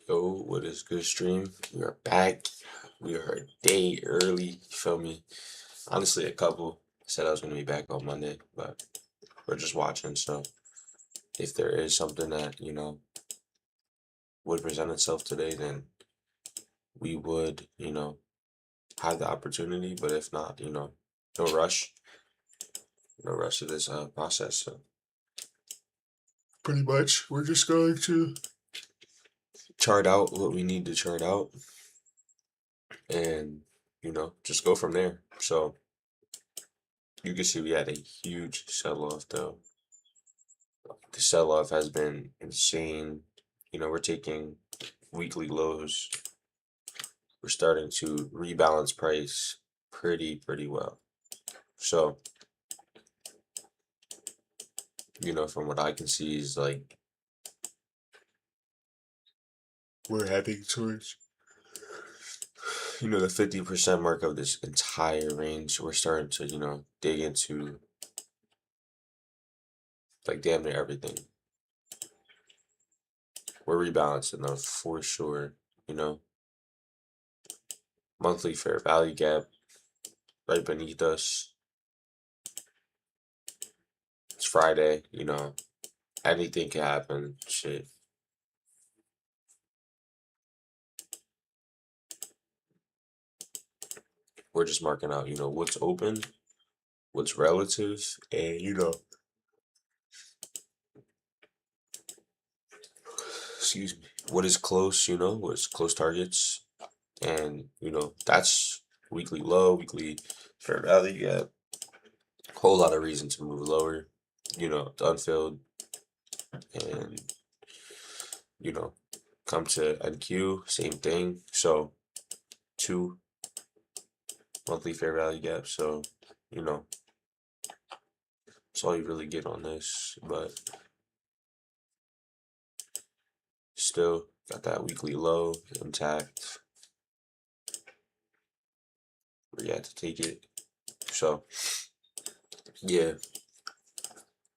Yo, what is good, stream? We are back. We are a day early. You feel me? Honestly, a couple said I was gonna be back on Monday, but we're just watching. So if there is something that would present itself today, then we would have the opportunity. But if not, no rush, no rush to this process. So pretty much, we're just going to chart out what we need to chart out, and just go from there. So you can see we had a huge sell-off though. The sell-off has been insane. We're taking weekly lows. We're starting to rebalance price pretty well. So, from what I can see is like we're heading towards the 50% mark of this entire range. We're starting to, dig into like damn near everything. We're rebalancing though for sure, you know. Monthly fair value gap right beneath us. It's Friday, anything can happen. Shit. We're just marking out, what's open, what's relative, and excuse me, what is close, what's close targets, and that's weekly low, weekly fair value gap. Whole lot of reason to move lower, it's unfilled, and you know, come to NQ, same thing. So two monthly fair value gap. So, you know, that's all you really get on this. But still got that weekly low intact. We had to take it. So yeah.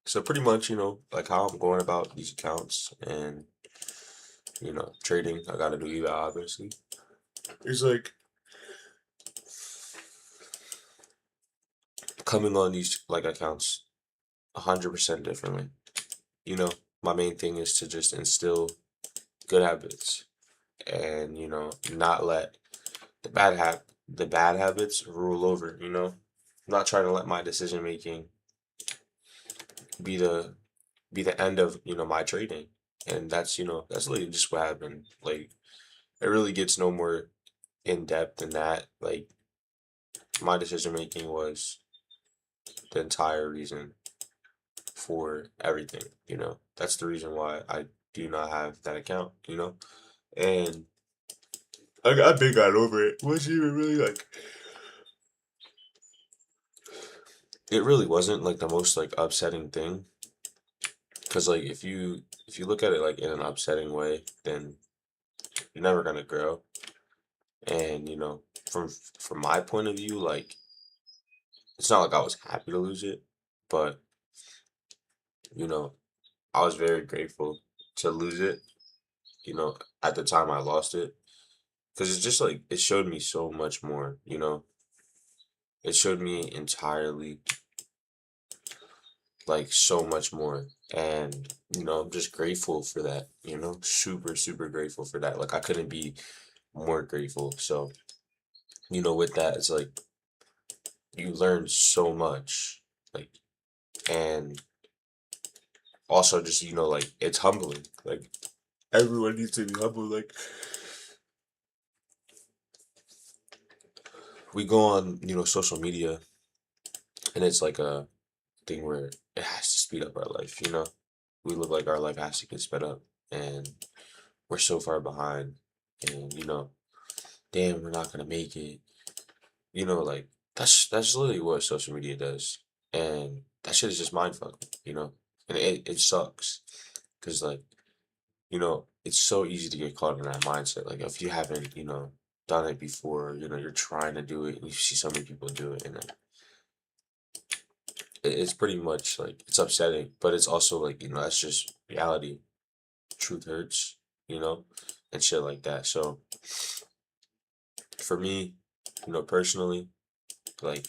So pretty much, like how I'm going about these accounts and trading, I gotta do eval obviously. It's like coming on these like accounts 100% differently. My main thing is to just instill good habits and not let the bad habits rule over. I'm not trying to let my decision making be the end of my trading, and that's literally just what happened. Like it really gets no more in depth than that. Like my decision making was the entire reason for everything. That's the reason why I do not have that account. And I've been got over it. Wasn't even really like it really wasn't like the most like upsetting thing. Cause like if you look at it like in an upsetting way, then you're never gonna grow. And from my point of view, like it's not like I was happy to lose it, but you know, I was very grateful to lose it, you know, at the time I lost it. Cause it's just like it showed me so much more. It showed me entirely like so much more. And I'm just grateful for that, super grateful for that. Like I couldn't be more grateful. So with that, it's like you learn so much, like, and also just like it's humbling. Like everyone needs to be humble. Like we go on social media, and it's like a thing where it has to speed up our life. We look like our life has to get sped up, and we're so far behind, and damn, we're not gonna make it. Like that's literally what social media does, and that shit is just mind fucking. And it sucks, cause like it's so easy to get caught in that mindset. Like if you haven't done it before, you're trying to do it, and you see so many people do it, and then it's pretty much like it's upsetting, but it's also like that's just reality. Truth hurts, you know, and shit like that. So for me, personally, like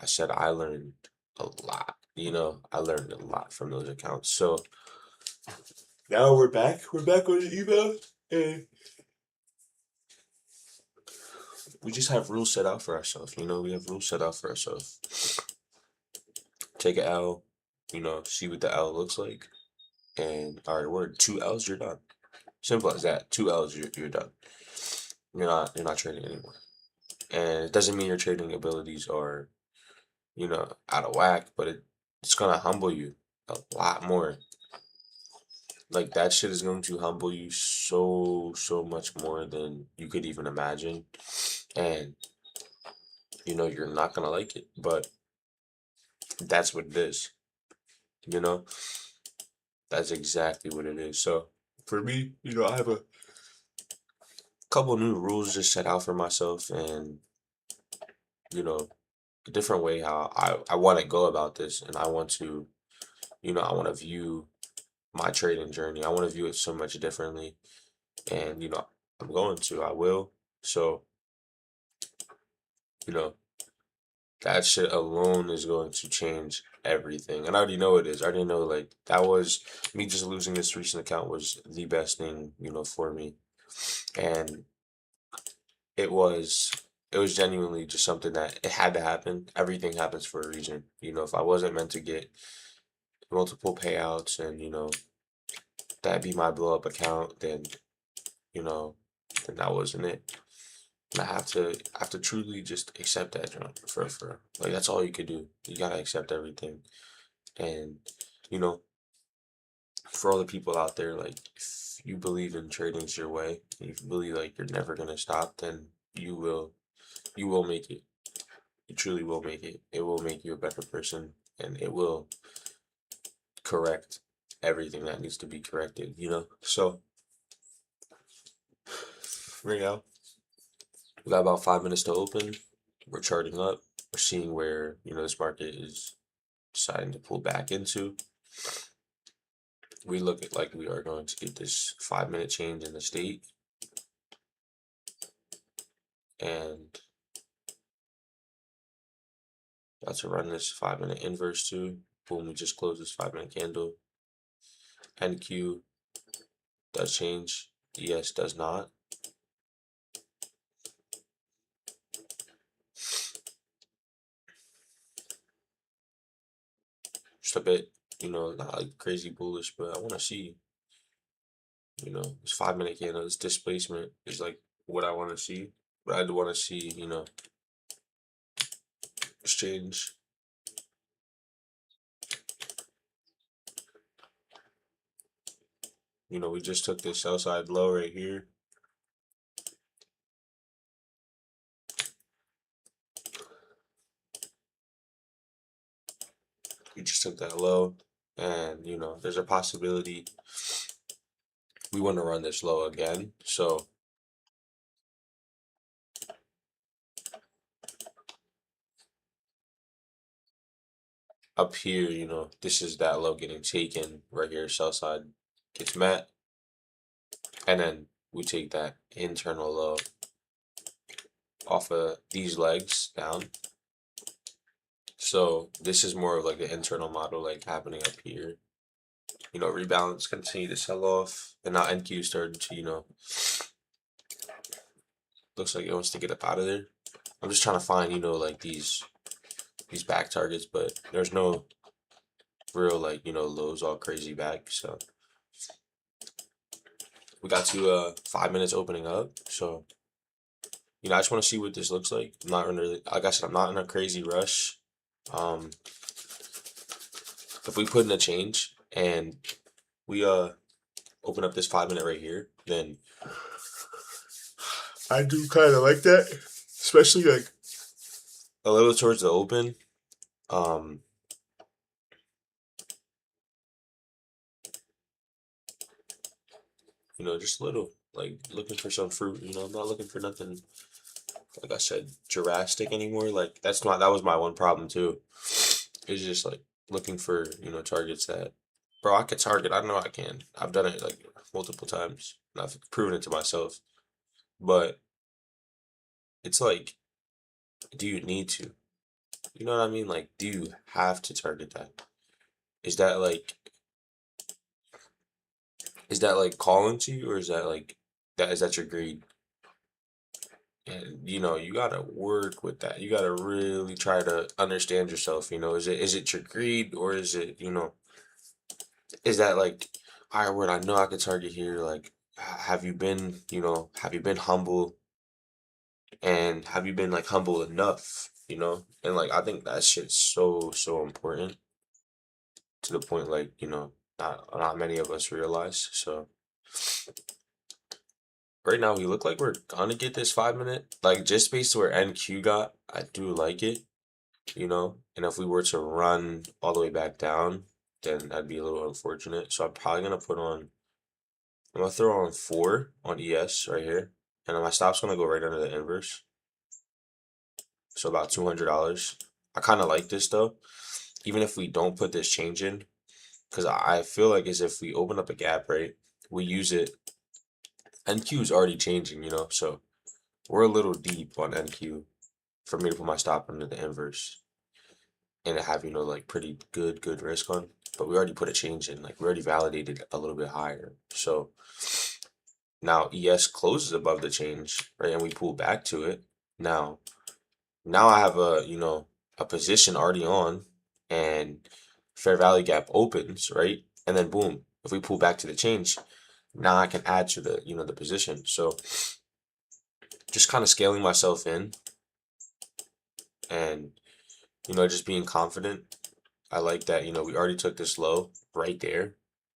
I said, I learned a lot. I learned a lot from those accounts. So now we're back. We're back on the email, and we just have rules set out for ourselves. We have rules set out for ourselves. Take a L, see what the L looks like, and all right, we're 2 L's, you're done. Simple as that. 2 L's, you're done. You're not trading anymore, and it doesn't mean your trading abilities are out of whack, but it's gonna humble you a lot more. Like that shit is going to humble you so much more than you could even imagine, and you're not gonna like it, but that's what it is. You know, that's exactly what it is. So for me, I have a couple new rules just set out for myself, and a different way how I want to go about this, and I want to, I want to view my trading journey. I want to view it so much differently, and I will. So you know, that shit alone is going to change everything, and I already know it is. I already know like that was me just losing this recent account was the best thing for me, and it was genuinely just something that it had to happen. Everything happens for a reason. If I wasn't meant to get multiple payouts and that be my blow up account, you know, then that wasn't it. And I have to truly just accept that, for like that's all you could do. You gotta accept everything. And you know, for all the people out there, like if you believe in trading's your way, if you believe like you're never gonna stop, then you will make it. You truly will make it. It will make you a better person, and it will correct everything that needs to be corrected. So right now, we got about 5 minutes to open. We're charting up. We're seeing where, this market is deciding to pull back into. We look at like we are going to get this 5 minute change in the state. And about to run this 5 minute inverse too. Boom, we just closed this 5 minute candle. NQ does change. ES does not. Just a bit, not like crazy bullish, but I want to see, this 5 minute candle, this displacement is like what I want to see. But I do want to see, exchange. We just took this sell side low right here. We just took that low, and there's a possibility we want to run this low again. So up here, this is that low getting taken right here. Sell side gets met, and then we take that internal low off of these legs down. So this is more of like the internal model like happening up here. Rebalance, continue to sell off, and now NQ started to, looks like it wants to get up out of there. I'm just trying to find, like these back targets, but there's no real like, lows all crazy back. So we got to 5 minutes opening up. So, I just want to see what this looks like. I'm not under, like I said, I'm not in a crazy rush. If we put in a change and we open up this 5 minute right here, then I do kind of like that, especially like a little towards the open. Just a little, like looking for some fruit. I'm not looking for nothing, like I said, drastic anymore. Like that was my one problem too. It's just like looking for targets that, bro, I could target. I know I can. I've done it like multiple times. And I've proven it to myself. But it's like, do you need to? You know what I mean? Like, do you have to target that? Is that like is that like calling to you, or is that like that is that your greed? And you gotta work with that. You gotta really try to understand yourself. Is it your greed, or is it, is that like, all right, word, I know I could target here. Like, have you been humble, and have you been like humble enough? And like I think that shit's so important, to the point, like, not many of us realize. So right now we look like we're gonna get this 5 minute, like, just based where NQ got. I do like it, and if we were to run all the way back down, then that'd be a little unfortunate. So I'm gonna throw on 4 on ES right here, and then my stop's gonna go right under the inverse, so about $200. I kind of like this though, even if we don't put this change in, because I feel like as if we open up a gap, right, we use it. NQ is already changing, so we're a little deep on NQ for me to put my stop under the inverse and have, like, pretty good risk on. But we already put a change in, like, we already validated a little bit higher. So now ES closes above the change, right, and we pull back to it. Now I have a position already on, and fair value gap opens, right? And then boom, if we pull back to the change, now I can add to the position. So just kind of scaling myself in, and just being confident. I like that, we already took this low right there,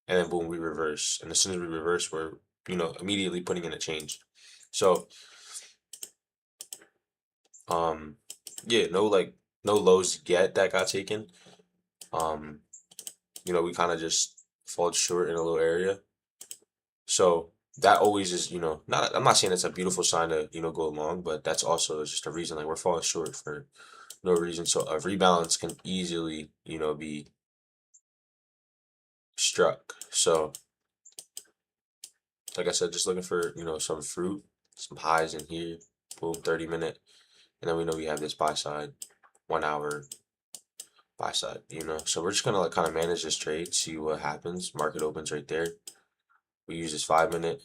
and then boom, we reverse. And as soon as we reverse, we're, immediately putting in a change. So, yeah, no lows yet that got taken. Um, we kind of just fall short in a little area. So that always is, not, I'm not saying it's a beautiful sign to, go along, but that's also just a reason, like, we're falling short for no reason. So a rebalance can easily, be struck. So like I said, just looking for, some fruit, some highs in here, boom, 30 minute. And then we know we have this buy side, 1 hour buy side, So we're just gonna like kind of manage this trade, see what happens. Market opens right there. We use this 5 minute.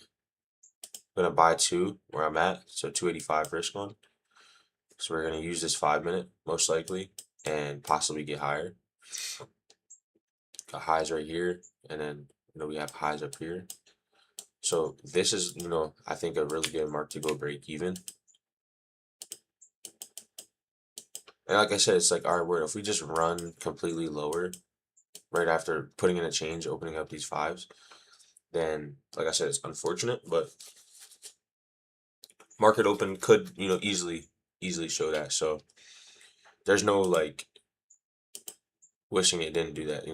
I'm gonna buy 2 where I'm at, so 285 risk on. So we're gonna use this 5 minute most likely, and possibly get higher. Got highs right here, and then we have highs up here. So this is, I think a really good mark to go break even. And like I said, it's like, all right, word, if we just run completely lower right after putting in a change, opening up these 5s, then like I said, it's unfortunate, but market open could, easily show that. So there's no like wishing it didn't do that.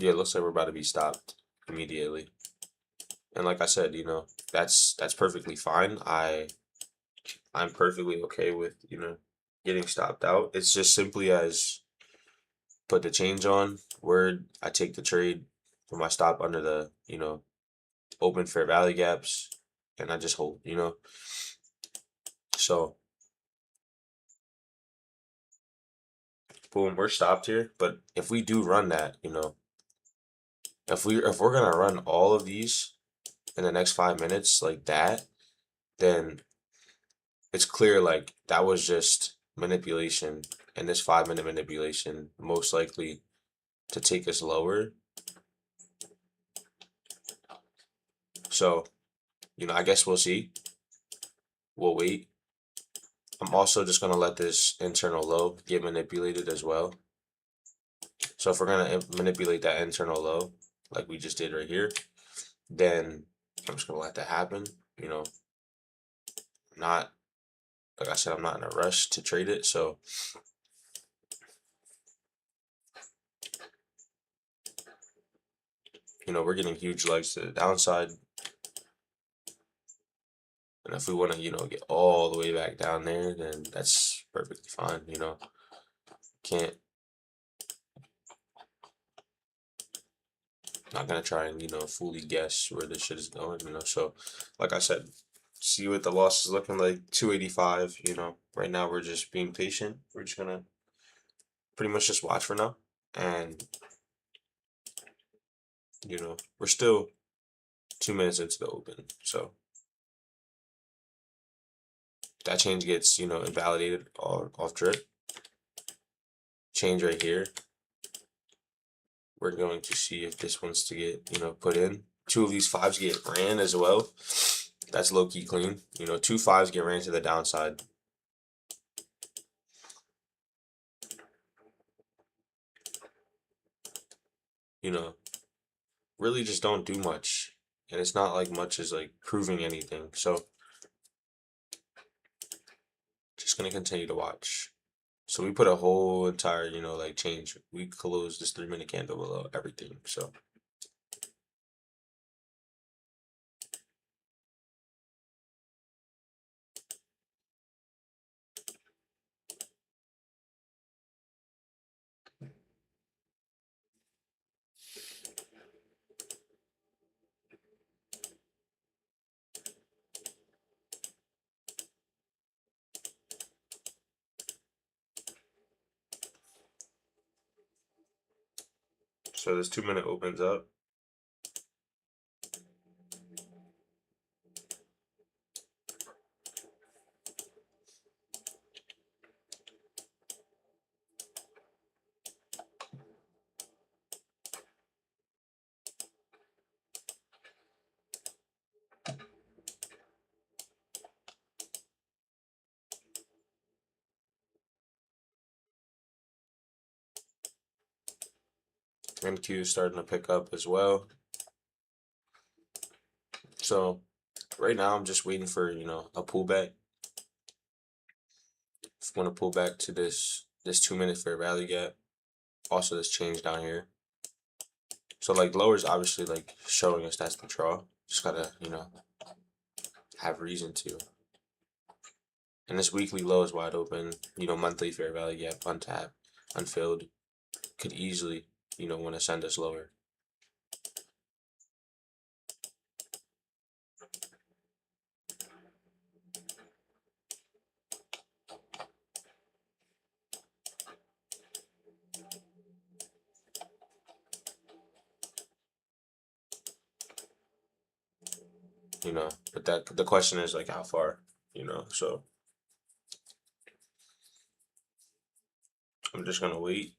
Yeah, it looks like we're about to be stopped immediately. And like I said, that's perfectly fine. I'm perfectly okay with, getting stopped out. It's just simply as put the change on, word, I take the trade, put my stop under the, open fair value gaps, and I just hold. So boom, we're stopped here. But if we do run that, if we're gonna run all of these in the next 5 minutes like that, then it's clear like that was just manipulation, and this 5 minute manipulation most likely to take us lower. So, I guess we'll see. We'll wait. I'm also just gonna let this internal low get manipulated as well. So if we're gonna manipulate that internal low, like we just did right here, then I'm just gonna let that happen. Not, like I said, I'm not in a rush to trade it. So we're getting huge legs to the downside. And if we want to, get all the way back down there, then that's perfectly fine. Can't, not gonna try and, fully guess where this shit is going, So, like I said, see what the loss is looking like, 285, Right now we're just being patient. We're just gonna pretty much just watch for now. And, we're still 2 minutes into the open. So that change gets, invalidated off drip. Change right here. We're going to see if this wants to get, put in. 2 of these 5s get ran as well. That's low-key clean. 2 5s get ran to the downside. Really just don't do much. And it's not like much is like proving anything. So just gonna continue to watch. So we put a whole entire, like change. We closed this 3-minute candle below everything. So this 2-minute opens up. NQ is starting to pick up as well. So right now I'm just waiting for, a pullback. If I want to pull back to this 2-minute fair value gap. Also this change down here. So like lower is obviously like showing us that's the draw. Just gotta, have reason to. And this weekly low is wide open. Monthly fair value gap untapped, unfilled. Could easily, want to send us lower. But the question is like how far, so I'm just gonna wait.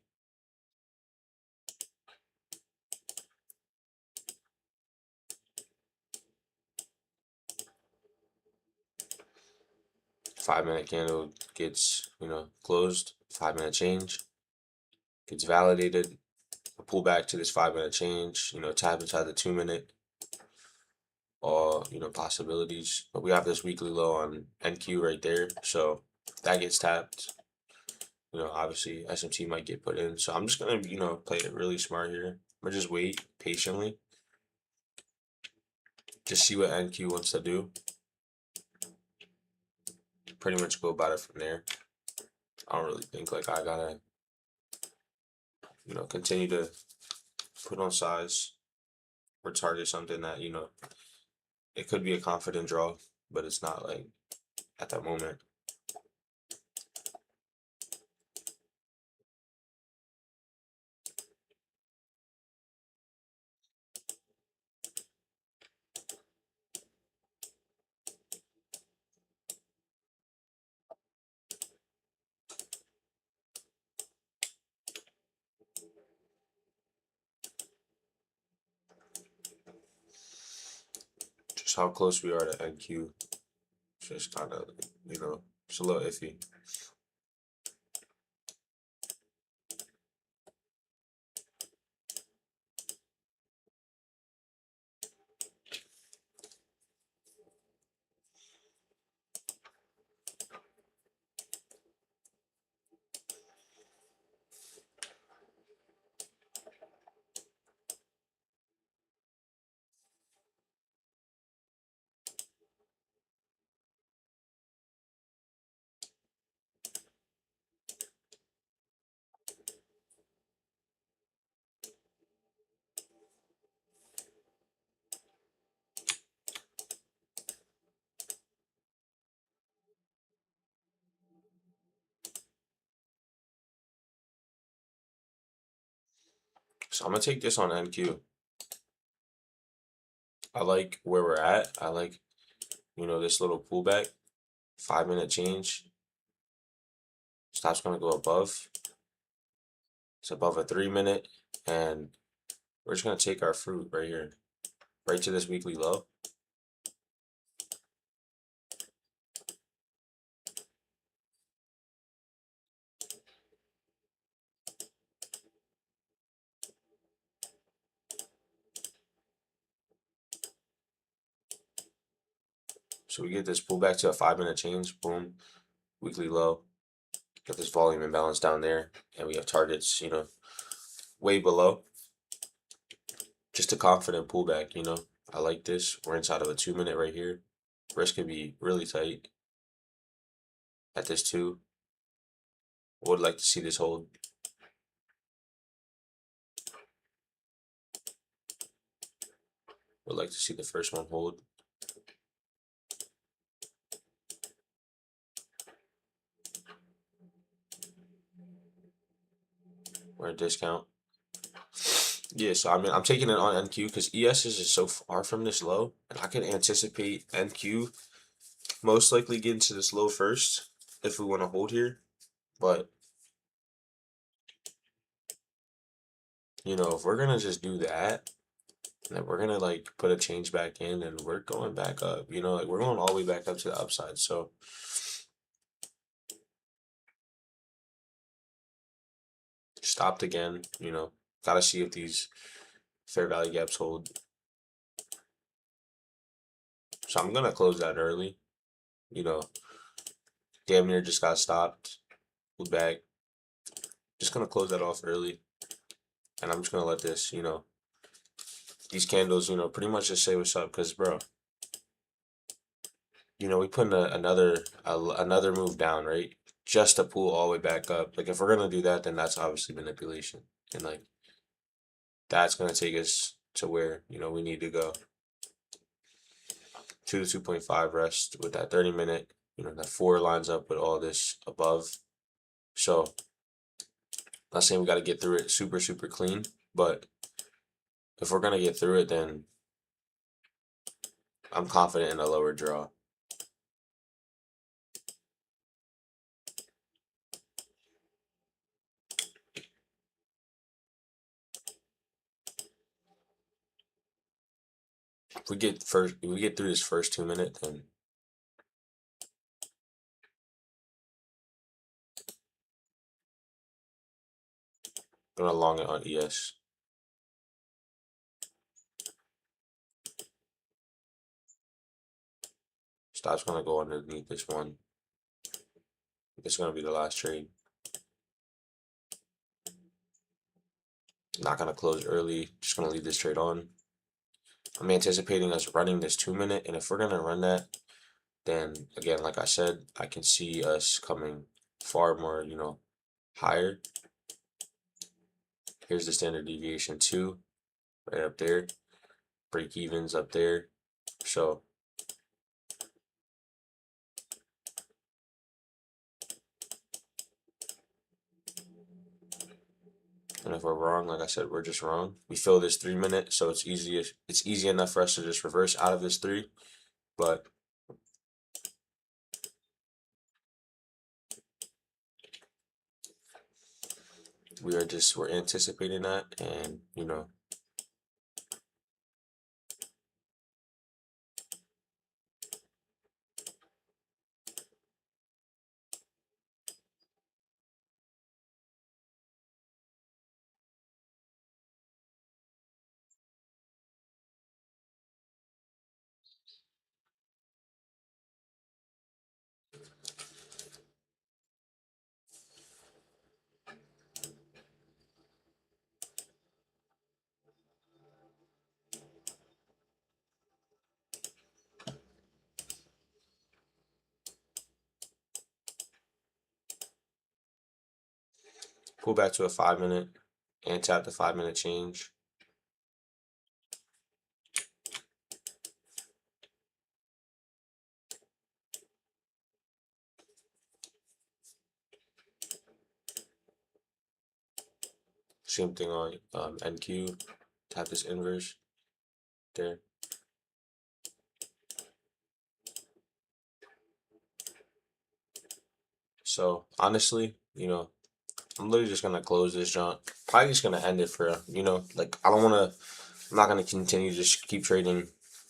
Five-minute candle gets, closed, 5-minute change, gets validated, pull back to this 5-minute change, tap inside the 2-minute, all, possibilities. But we have this weekly low on NQ right there, so that gets tapped. Obviously SMT might get put in. So I'm just gonna, play it really smart here. I'm gonna just wait patiently. Just see what NQ wants to do. Pretty much go about it from there. I don't really think like I gotta, continue to put on size or target something that, it could be a confident draw, but it's not like at that moment. Just how close we are to NQ. Just kind of, it's a little iffy. So I'm gonna take this on NQ. I like where we're at. I like, this little pullback, 5 minute change. Stop's gonna go above. It's above a 3 minute, and we're just gonna take our fruit right here, right to this weekly low. So we get this pullback to a 5 minute change, boom, weekly low. Got this volume imbalance down there, and we have targets, way below. Just a confident pullback, I like this. We're inside of a 2 minute right here. Risk can be really tight at this too. Would like to see this hold. Would like to see the first one hold. We're a discount. Yeah, so I mean, I'm taking it on NQ because ES is just so far from this low, and I can anticipate NQ most likely getting to this low first if we want to hold here. But, if we're going to just do that, and then we're going to like put a change back in and we're going back up, like we're going all the way back up to the upside. So, stopped again, got to see if these fair value gaps hold. So I'm going to close that early, damn near just got stopped, pulled back. Just going to close that off early. And I'm just going to let this, these candles, pretty much just say what's up. Because, bro, we put another move down, right? Just to pull all the way back up. Like, if we're going to do that, then that's obviously manipulation. And, like, that's going to take us to where, we need to go. 2 to 2.5 rest with that 30 minute. That 4 lines up with all this above. So, not saying we got to get through it super, super clean. But if we're going to get through it, then I'm confident in a lower draw. If we get through this first 2 minute, then I'm gonna long it on ES. Stop's gonna go underneath this one. This is gonna be the last trade. Not gonna close early. Just gonna leave this trade on. I'm anticipating us running this 2 minute, and if we're gonna run that, then again, like I said, I can see us coming far more, higher. Here's the standard deviation 2, right up there. Break evens up there. So and if we're wrong, like I said, we're just wrong. We fill this 3 minute, so it's easy enough for us to just reverse out of this 3. But we're anticipating that, and pull back to a 5 minute and tap the 5 minute change. Same thing on NQ. Tap this inverse there. So honestly, I'm literally just gonna close this jump. Probably just gonna end it for like I don't wanna. I'm not gonna continue to just keep trading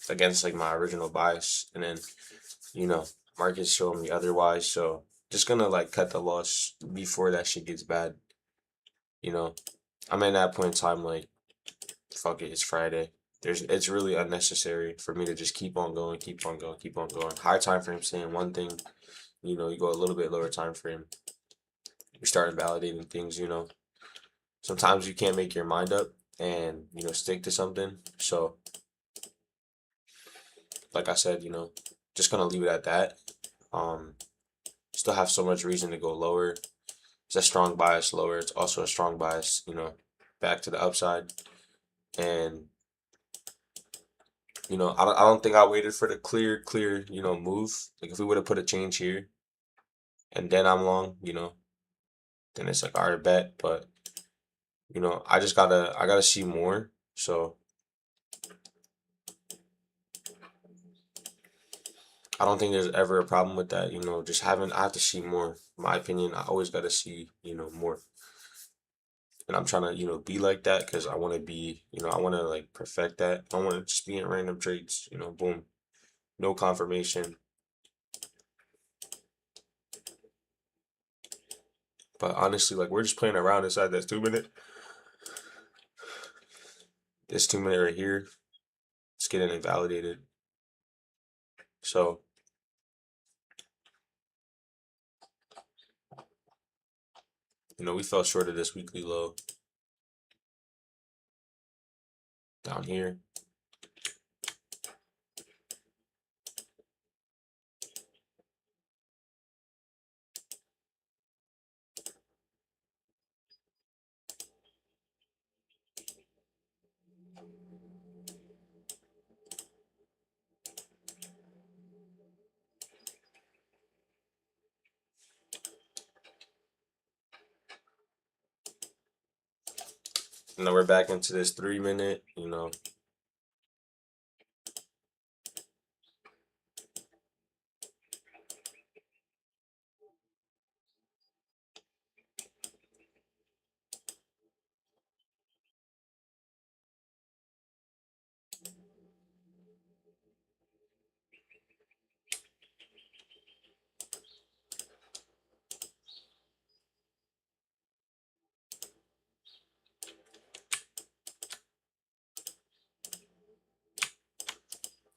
against like my original bias, and then you know markets showing me otherwise. So just gonna like cut the loss before that shit gets bad. You know, I'm at that point in time like fuck it, it's Friday. It's really unnecessary for me to just keep on going, keep on going, keep on going. High time frame saying one thing, you go a little bit lower time frame. You start validating things, Sometimes you can't make your mind up and, stick to something. So, like I said, just gonna leave it at that. Um, Still have so much reason to go lower. It's a strong bias lower. It's also a strong bias, back to the upside. And I don't think I waited for the clear, move. Like if we would have put a change here and then I'm long, then it's like alright bet. But I gotta see more. So I don't think there's ever a problem with that. Just I have to see more. In my opinion, I always gotta see, more. And I'm trying to, be like that because I want to be, I want to like perfect that. I want to just be in random trades, boom, no confirmation. But honestly, like we're just playing around inside this 2 minute. This 2 minute right here, it's getting invalidated. So we fell short of this weekly low down here. And then we're back into this 3 minute,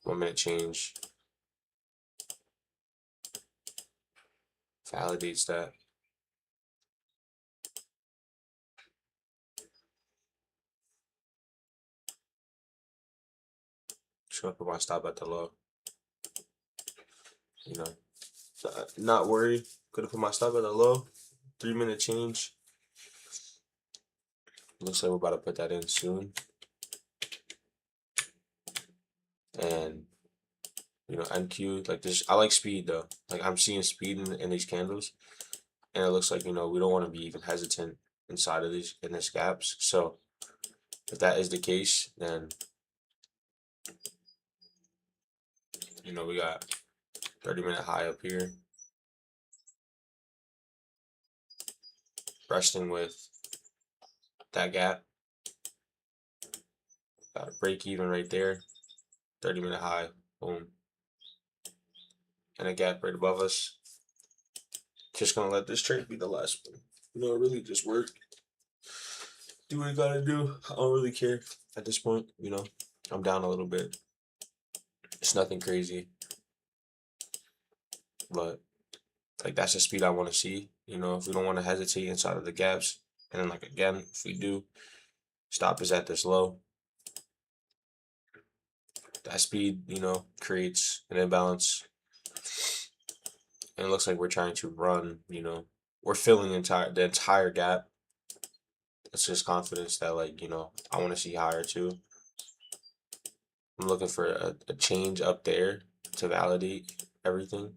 one-minute change validates that. Just gonna put my stop at the low. So, not worried. Could have put my stop at the low. 3 minute change. Looks like we're about to put that in soon. And NQ like this. I like speed though. Like I'm seeing speed in these candles, and it looks like we don't want to be even hesitant inside of these in these gaps. So if that is the case, then we got 30-minute high up here, resting with that gap. Got a break even right there. 30-minute high, boom, and a gap right above us. Just gonna let this trade be the last one. Really just work. Do what you gotta do. I don't really care at this point. I'm down a little bit. It's nothing crazy, but like that's the speed I want to see. If we don't want to hesitate inside of the gaps, and then like again, if we do, stop is at this low. That speed, creates an imbalance, and it looks like we're trying to run. We're filling the entire gap. It's just confidence that like I want to see higher too. I'm looking for a change up there to validate everything.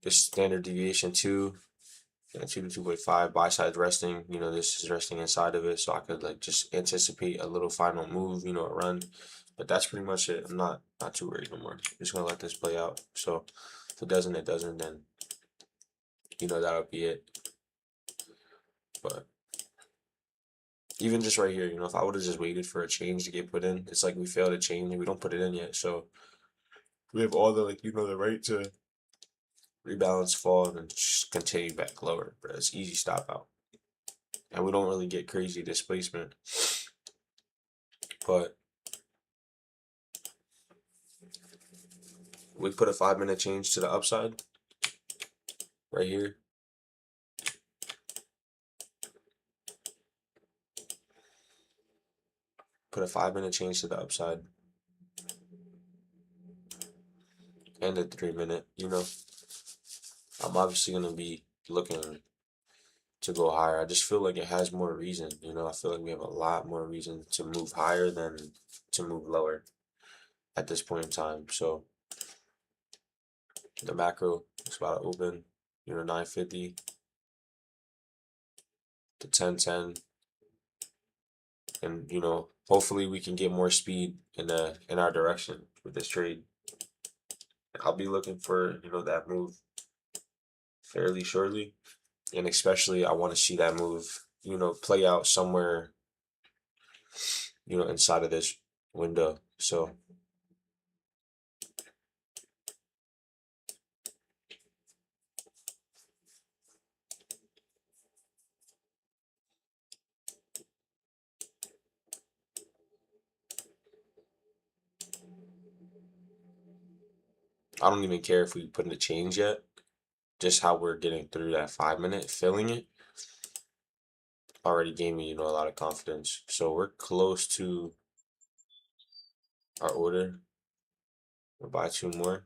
this standard deviation 2, and 2 to 2.5. Buy side's resting. This is resting inside of it, so I could like just anticipate a little final move. A run. But that's pretty much it. I'm not too worried no more. Just gonna let this play out. So if it doesn't, it doesn't. Then that'll be it. But even just right here, if I would have just waited for a change to get put in, it's like we failed a change and we don't put it in yet. So we have all the the right to rebalance, fall, and then just continue back lower. But it's easy stop out, and we don't really get crazy displacement. But we put a 5-minute change to the upside right here. Put a 5-minute change to the upside. And a 3-minute, I'm obviously going to be looking to go higher. I just feel like it has more reason, I feel like we have a lot more reason to move higher than to move lower at this point in time. So the macro is about to open, 950 to 1010. And, hopefully we can get more speed in our direction with this trade. I'll be looking for, that move fairly shortly. And especially I want to see that move, play out somewhere, inside of this window. So I don't even care if we put in the change yet. Just how we're getting through that 5-minute, filling it, already gave me, a lot of confidence. So we're close to our order. We'll buy 2 more.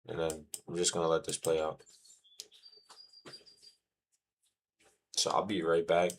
And then I'm just going to let this play out. So I'll be right back.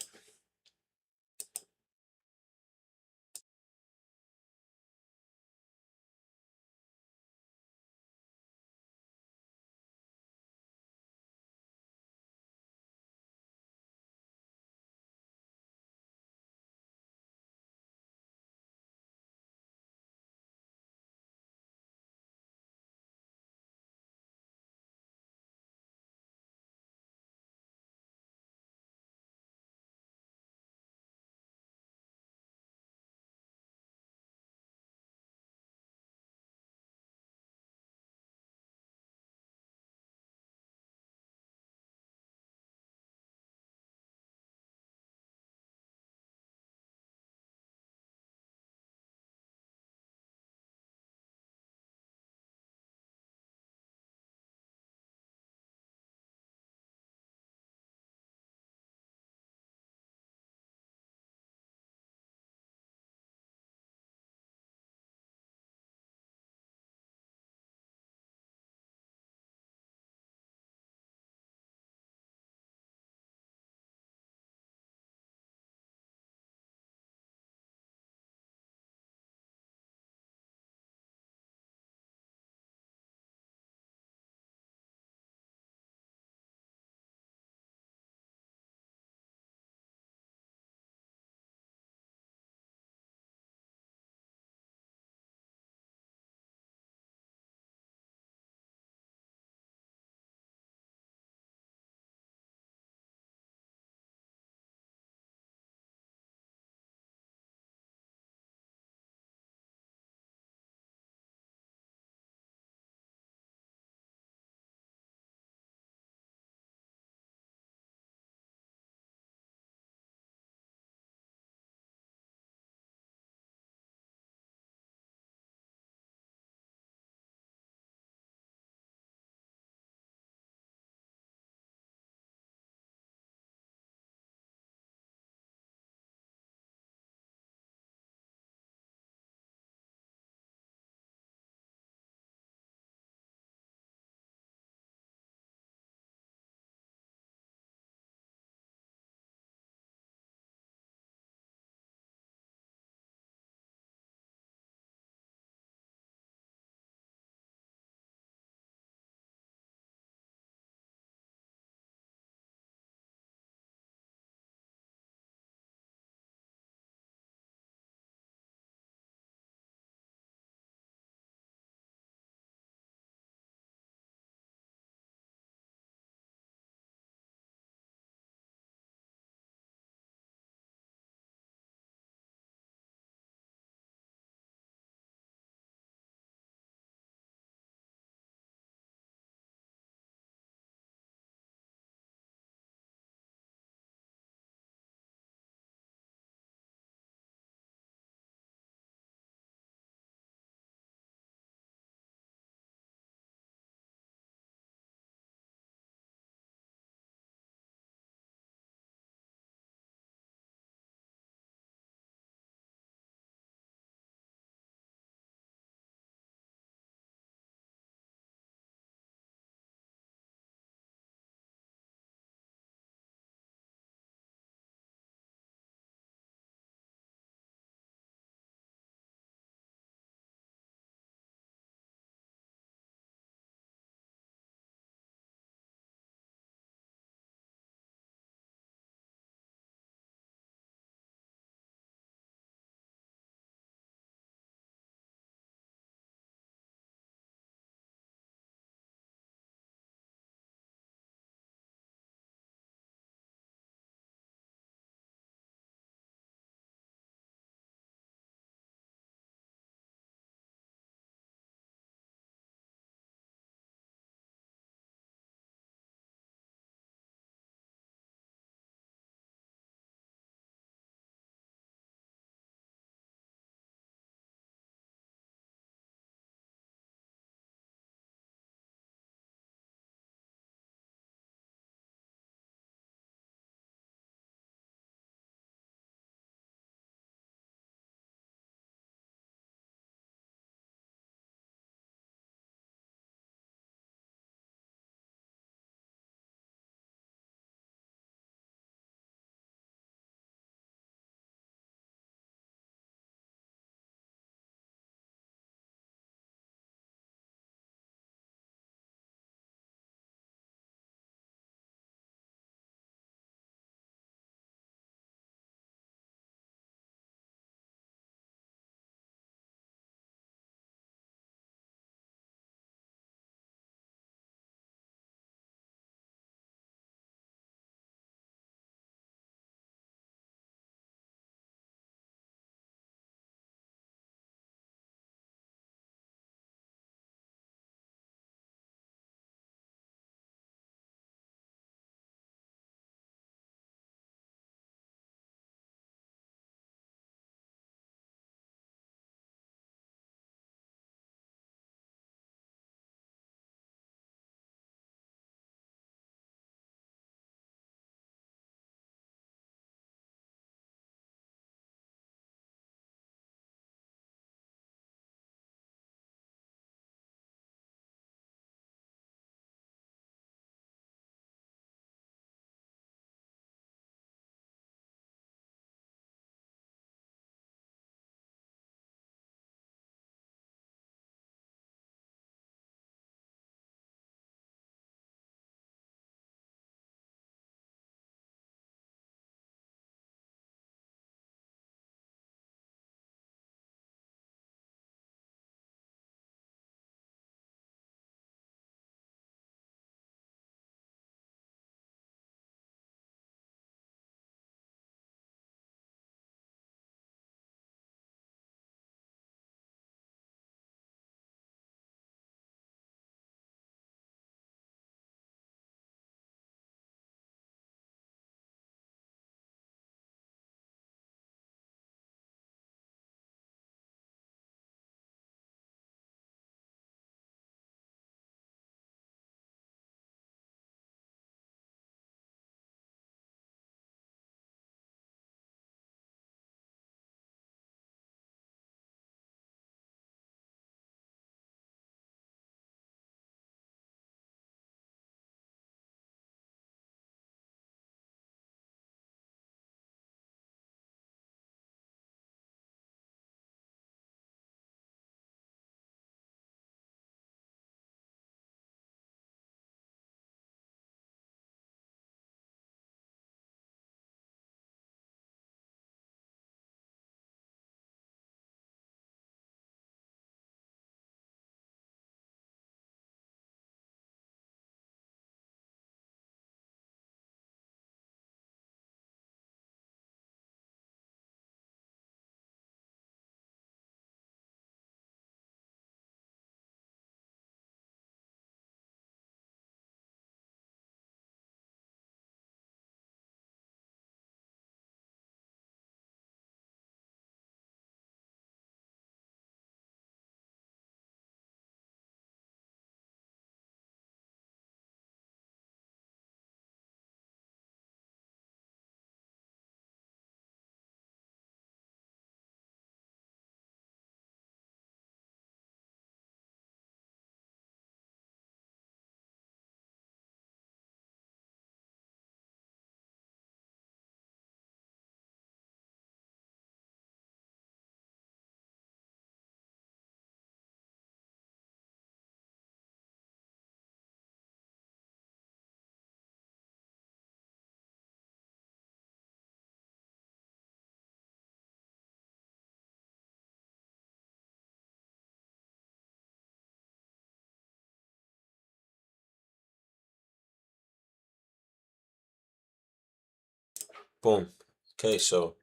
Boom. Okay, so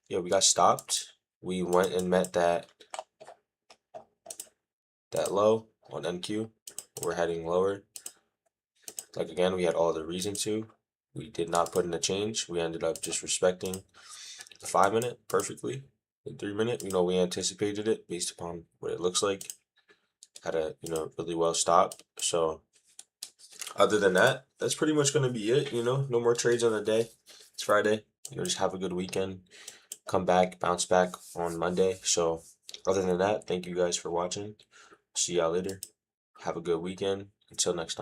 yeah, we got stopped. We went and met that low on NQ. We're heading lower. Like again, we had all the reason to. We did not put in a change. We ended up just respecting the 5 minute perfectly. The 3 minute, we anticipated it based upon what it looks like. Had a really well stopped. So other than that, that's pretty much gonna be it. No more trades on the day. It's Friday. Just have a good weekend. Come back, bounce back on Monday. So other than that, thank you guys for watching. See y'all later. Have a good weekend. Until next time.